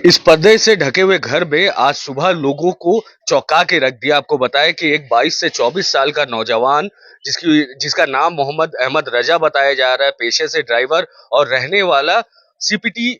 इस पर्दे से ढके हुए घर में आज सुबह लोगों को चौंका के रख दिया। आपको बताया कि एक 22 से 24 साल का नौजवान जिसका नाम मोहम्मद अहमद रजा बताया जा रहा है, पेशे से ड्राइवर और रहने वाला सीपीटी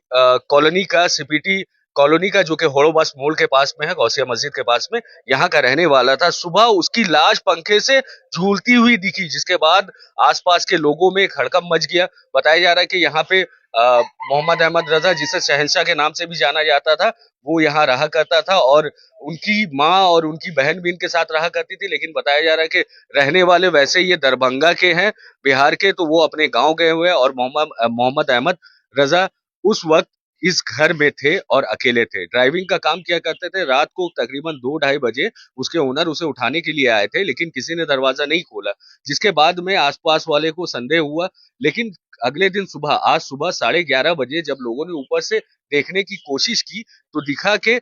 कॉलोनी का जो कि होड़ो बस मोड़ के पास में है, गौसिया मस्जिद के पास में, यहाँ का रहने वाला था। सुबह उसकी लाश पंखे से झूलती हुई दिखी, जिसके बाद आसपास के लोगों में एक हड़कंप मच गया। बताया जा रहा है कि यहाँ पे मोहम्मद अहमद रजा, जिसे शहंशाह के नाम से भी जाना जाता था, वो यहाँ रहा करता था और उनकी माँ और उनकी बहन भी इनके साथ रहा करती थी। लेकिन बताया जा रहा है कि रहने वाले वैसे ये दरभंगा के हैं, बिहार के, तो वो अपने गांव गए हुए हैं और मोहम्मद अहमद रजा उस वक्त इस घर में थे और अकेले थे। ड्राइविंग का काम किया करते थे। रात को तकरीबन 2-2:30 बजे उसके ओनर उसे उठाने के लिए आए थे, लेकिन किसी ने दरवाजा नहीं खोला, जिसके बाद में आसपास वाले को संदेह हुआ। लेकिन अगले दिन सुबह, आज सुबह 11:30 बजे जब लोगों ने ऊपर से देखने की कोशिश की, तो दिखा कि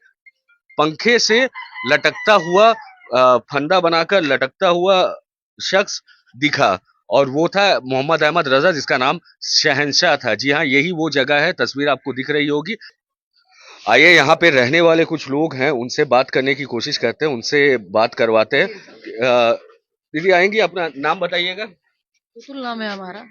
पंखे से लटकता हुआ, फंदा बनाकर लटकता हुआ शख्स दिखा, और वो था मोहम्मद अहमद रजा, जिसका नाम शहंशाह था। जी हाँ, यही वो जगह है, तस्वीर आपको दिख रही होगी। आइए यहाँ पे रहने वाले कुछ लोग हैं, उनसे बात करने की कोशिश करते हैं, उनसे बात करवाते हैं। दीदी आएंगी, अपना नाम बताइएगा। पुतुल नाम है हमारा।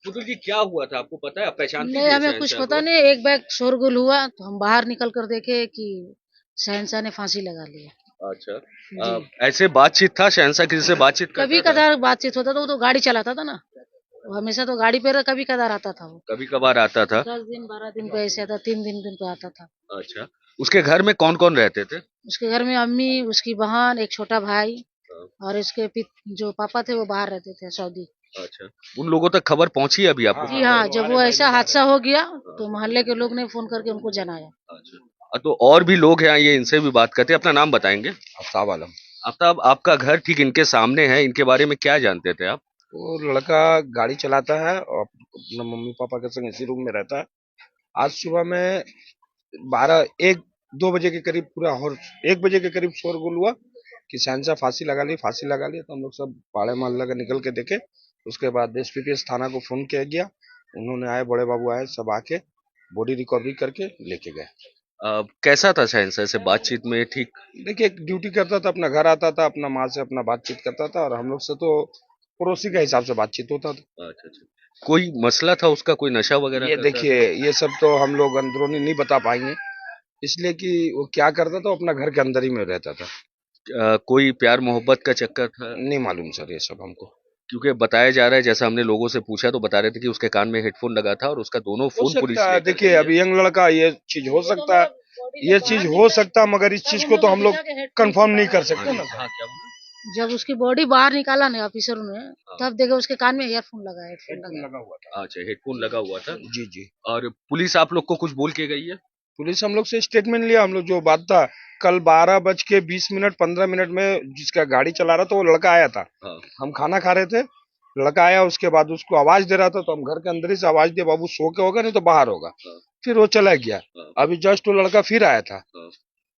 पुतुल जी, क्या हुआ था, आपको पता है? आप पहचानती नहीं, थी हमें कुछ शहंशाह पता को? नहीं। एक बैग शोरगुल हुआ तो हम बाहर निकल कर देखे कि शहंशाह ने फांसी लगा ली है। अच्छा। जी। ऐसे बातचीत था, शहंशाह किसी से बातचीत कभी करता था? कदार बातचीत होता था, वो तो गाड़ी चलाता था ना, वो हमेशा तो गाड़ी पे कभी कदार आता था। वो कभी कभार आता था। 10 दिन 12 दिन पे ऐसे आता, 3 दिन पे आता था। अच्छा। उसके घर में कौन कौन रहते थे? उसके घर में अम्मी, उसकी बहन, एक छोटा भाई, हाँ, और उसके जो पापा थे वो बाहर रहते थे, सऊदी। अच्छा। उन लोगों तक खबर पहुंची अभी आपको? जी हाँ, जब वो ऐसा हादसा हो गया हाँ, तो मोहल्ले के लोग ने फोन करके उनको जनाया। अच्छा। तो और भी लोग हैं, ये इनसे भी बात करते हैं। अपना नाम बताएंगे? आफ्ताब आलम। आफ्ताब, आपका घर ठीक इनके सामने है, इनके बारे में क्या जानते थे आप? वो लड़का गाड़ी चलाता है और अपना मम्मी पापा के संग इसी रूम में रहता है। आज सुबह में 12 1 2 बजे के करीब पूरा और 1 बजे के करीब शोरगुल हुआ कि शहंशाह फांसी लगा ली। तो हम लोग सब पाड़े मोहल्ले का निकल के देखे। उसके बाद एसपीपीएस थाना को फोन किया गया। उन्होंने आए, बड़े बाबू आए, सब आके बॉडी रिकवरी करके लेके गए। कैसा था शहंशाह से बातचीत में? ठीक? देखिए, ड्यूटी करता था, अपना घर आता था, अपना माँ से अपना बातचीत करता था, और हम लोग से तो पड़ोसी के हिसाब से बातचीत होता था। अच्छा अच्छा। कोई मसला था उसका? कोई नशा वगैरह ये करता देखिए, था? ये सब तो हम लोग अंदरूनी नहीं बता पाएंगे, इसलिए कि वो क्या करता था, वो अपना घर के अंदर ही में रहता था। कोई प्यार मोहब्बत का चक्कर था? नहीं मालूम सर ये सब हमको। क्योंकि बताया जा रहा है, जैसा हमने लोगों से पूछा तो बता रहे थे कि उसके कान में हेडफोन लगा था और उसका दोनों हो फोन पुलिस सकता है, लेकर देखिए गई है। अब यंग लड़का, ये चीज हो सकता है, ये चीज हो सकता है, मगर इस चीज को तो हम लोग कंफर्म नहीं कर सकते ना। हाँ, क्या बोला? जब उसकी बॉडी बाहर निकाला ना ऑफिसरों ने, हाँ, तब देखा उसके कान में ईयरफोन लगा है, हेडफोन हेडफोन लगा। लगा हुआ था। अच्छा, हेडफोन लगा हुआ था। जी जी। और पुलिस आप लोग को कुछ बोल के गई है? पुलिस हम लोग से स्टेटमेंट लिया। हम लोग जो बात था, कल 12 बज के 20 मिनट 15 मिनट में जिसका गाड़ी चला रहा था वो लड़का आया था। हाँ, हम खाना खा रहे थे, लड़का आया, उसके बाद उसको आवाज दे रहा था, तो हम घर के अंदर ही से आवाज दिया, बाबू सो के होगा नहीं तो बाहर होगा। हाँ, फिर वो चला गया। हाँ, अभी जस्ट वो लड़का फिर आया था, हाँ।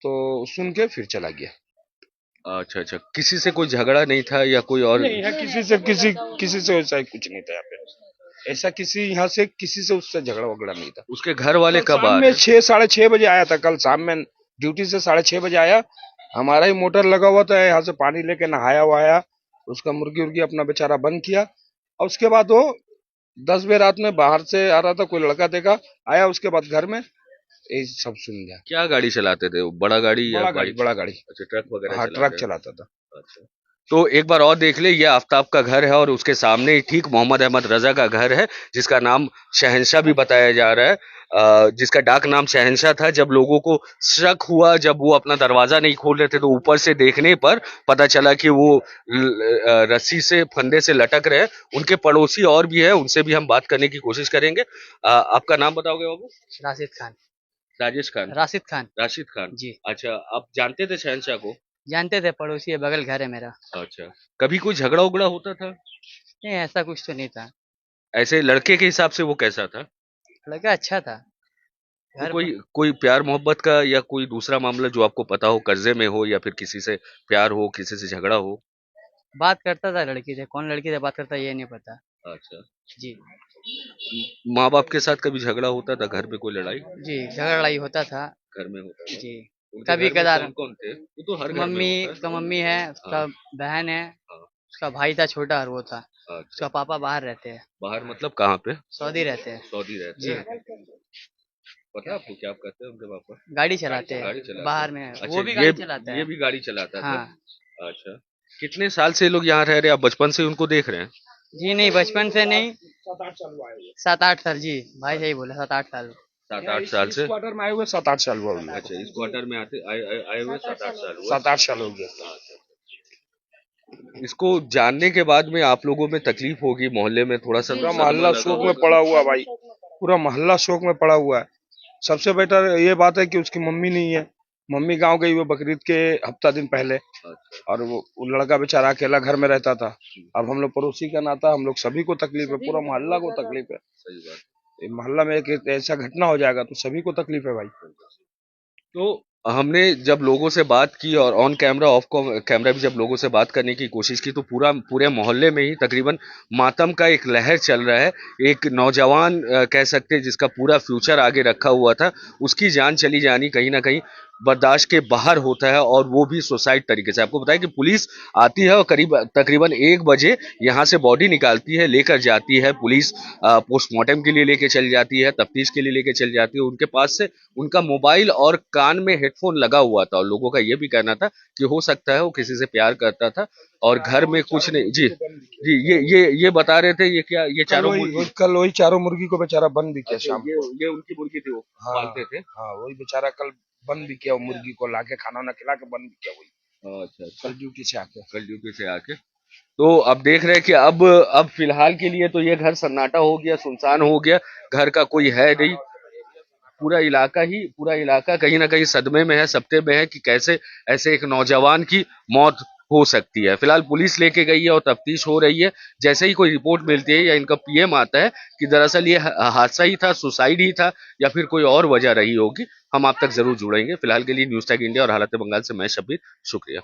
तो सुन के फिर चला गया। अच्छा अच्छा, किसी से कोई झगड़ा नहीं था या कोई और? नहीं, यहाँ किसी से वैसा कुछ नहीं था। यहाँ पे ऐसा किसी से उससे झगड़ा वगड़ा नहीं था। उसके घर वाले कल कब शाम आ में रहे? 6 साढ़े 6 बजे आया था। कल शाम में ड्यूटी से 6:30 बजे आया। हमारा ही मोटर लगा हुआ था, यहाँ से पानी लेके नहाया हुआ आया। उसका मुर्गी उर्गी अपना बेचारा बंद किया, और उसके बाद वो 10 बजे रात में बाहर से आ रहा था, कोई लड़का देखा, आया, उसके बाद घर में यही सब सुन गया। क्या गाड़ी चलाते थे वो? बड़ा गाड़ी या बाइक? बड़ा गाड़ी। अच्छा, ट्रक वगैरह हाँ, ट्रक चलाते हैं। चलाता था। अच्छा। तो एक बार और देख ले, ये आफ्ताब का घर है और उसके सामने ही ठीक मोहम्मद अहमद रजा का घर है, जिसका नाम शहंशाह भी बताया जा रहा है, जिसका डाक नाम शहंशाह था। जब लोगों को शक हुआ, जब वो अपना दरवाजा नहीं खोल रहे थे, तो ऊपर से देखने पर पता चला कि वो रस्सी से, फंदे से लटक रहे हैं। उनके पड़ोसी और भी है, उनसे भी हम बात करने की कोशिश करेंगे। आपका नाम बताओगे बाबू? राशिद खान। राजेश खान? राशिद खान। राशिद खान। जी। अच्छा, आप जानते थे शहंशाह को? जानते थे, पड़ोसी है, बगल घर है मेरा। अच्छा। कभी कोई झगड़ा उगड़ा होता था? नहीं, ऐसा कुछ तो नहीं था। ऐसे लड़के के हिसाब से वो कैसा था? लड़का अच्छा था। तो घर कोई कोई प्यार मोहब्बत का या कोई दूसरा मामला जो आपको पता हो, कर्जे में हो या फिर किसी से प्यार हो, किसी से झगड़ा हो? बात करता था लड़की से, कौन लड़की से बात करता ये नहीं पता। अच्छा। जी। माँ बाप के साथ कभी झगड़ा होता था, घर पे कोई लड़ाई जी झगड़ा लड़ाई होता था। घर में होता था? जी उनके कभी घर में कदार कौन कौन थे? वो तो हर घर में मम्मी होता है। उसका मम्मी है, उसका हाँ बहन है, हाँ। उसका भाई था छोटा और वो था। अच्छा, उसका पापा बाहर रहते हैं, बाहर मतलब कहाँ पे? सऊदी रहते हैं। सऊदी रहते जी हैं। पता है आपको क्या करते हैं उनके पापा? गाड़ी चलाते गाड़ी हैं, चलाते बाहर हैं। में अच्छा, वो भी गाड़ी चलाता ये है। भी गाड़ी चलाता था? हाँ अच्छा, कितने साल से ये लोग यहाँ रह रहे हैं? आप बचपन से उनको देख रहे हैं? जी नहीं बचपन से नहीं, 7-8 साल। जी भाई अच्छा, सही बोला, 7-8 साल। 7-8 साल से? क्वार्टर में आए हुए 7-8 साल हुआ हुआ अच्छा, इस क्वार्टर में आए हुए 7-8 साल हुआ? 7-8 साल हो गया। इसको जानने के बाद में आप लोगों में तकलीफ होगी, मोहल्ले में थोड़ा सा पूरा सदमा मोहल्ला लगा शोक में होगा। पड़ा हुआ भाई, पूरा मोहल्ला शोक में पड़ा हुआ है। सबसे बेटर ये बात है कि उसकी मम्मी नहीं है। मम्मी गांव गई हुई बकरीद के हफ्ता दिन पहले, अच्छा, और वो लड़का बेचारा अकेला घर में रहता था। अब हम लोग पड़ोसी का नाता, हम लोग सभी को तकलीफ है, पूरा मोहल्ला को तकलीफ है। सही बात। ये मोहल्ला में एक ऐसा घटना हो जाएगा तो सभी को तकलीफ है भाई। तो हमने जब लोगों से बात की और ऑन कैमरा ऑफ कैमरा भी जब लोगों से बात करने की कोशिश की, तो पूरे मोहल्ले में ही तकरीबन मातम का एक लहर चल रहा है। एक नौजवान कह सकते हैं जिसका पूरा फ्यूचर आगे रखा हुआ था, उसकी जान चली जानी कहीं ना कहीं बर्दाश्त के बाहर होता है, और वो भी सुसाइड तरीके से। आपको बताया कि पुलिस आती है और तकरीबन 1 बजे यहाँ से बॉडी निकालती है, लेकर जाती है पुलिस, पोस्टमार्टम के लिए लेके चल जाती है, तफ्तीश के लिए लेके चल जाती है। उनके पास से उनका मोबाइल और कान में हेडफोन लगा हुआ था, और लोगों का ये भी कहना था कि हो सकता है वो किसी से प्यार करता था और घर में कुछ नहीं। जी जी, ये बता रहे थे, ये क्या, ये चारों मुर्गी? कल वही चारों मुर्गी को बेचारा बंद भी किया अच्छा, शाम को। ये उनकी मुर्गी थी, वो हाँ पालते थे? हाँ, वही बेचारा कल बंद भी किया, वो मुर्गी को लाके खाना वाना खिला के बंद भी किया वही, अच्छा अच्छा, कल ड्यूटी से आके। कल ड्यूटी से आके। तो अब देख रहे हैं कि अब फिलहाल के लिए तो ये घर सन्नाटा हो गया, सुनसान हो गया, घर का कोई है नहीं। पूरा इलाका कहीं ना कहीं सदमे में है, सब्ते में है कि कैसे ऐसे एक नौजवान की मौत हो सकती है। फिलहाल पुलिस लेके गई है और तफ्तीश हो रही है। जैसे ही कोई रिपोर्ट मिलती है या इनका पीएम आता है कि दरअसल ये हादसा ही था, सुसाइड ही था, या फिर कोई और वजह रही होगी, हम आप तक जरूर जुड़ेंगे। फिलहाल के लिए न्यूज टैग इंडिया और हालत बंगाल से मैं शब्बीर, शुक्रिया।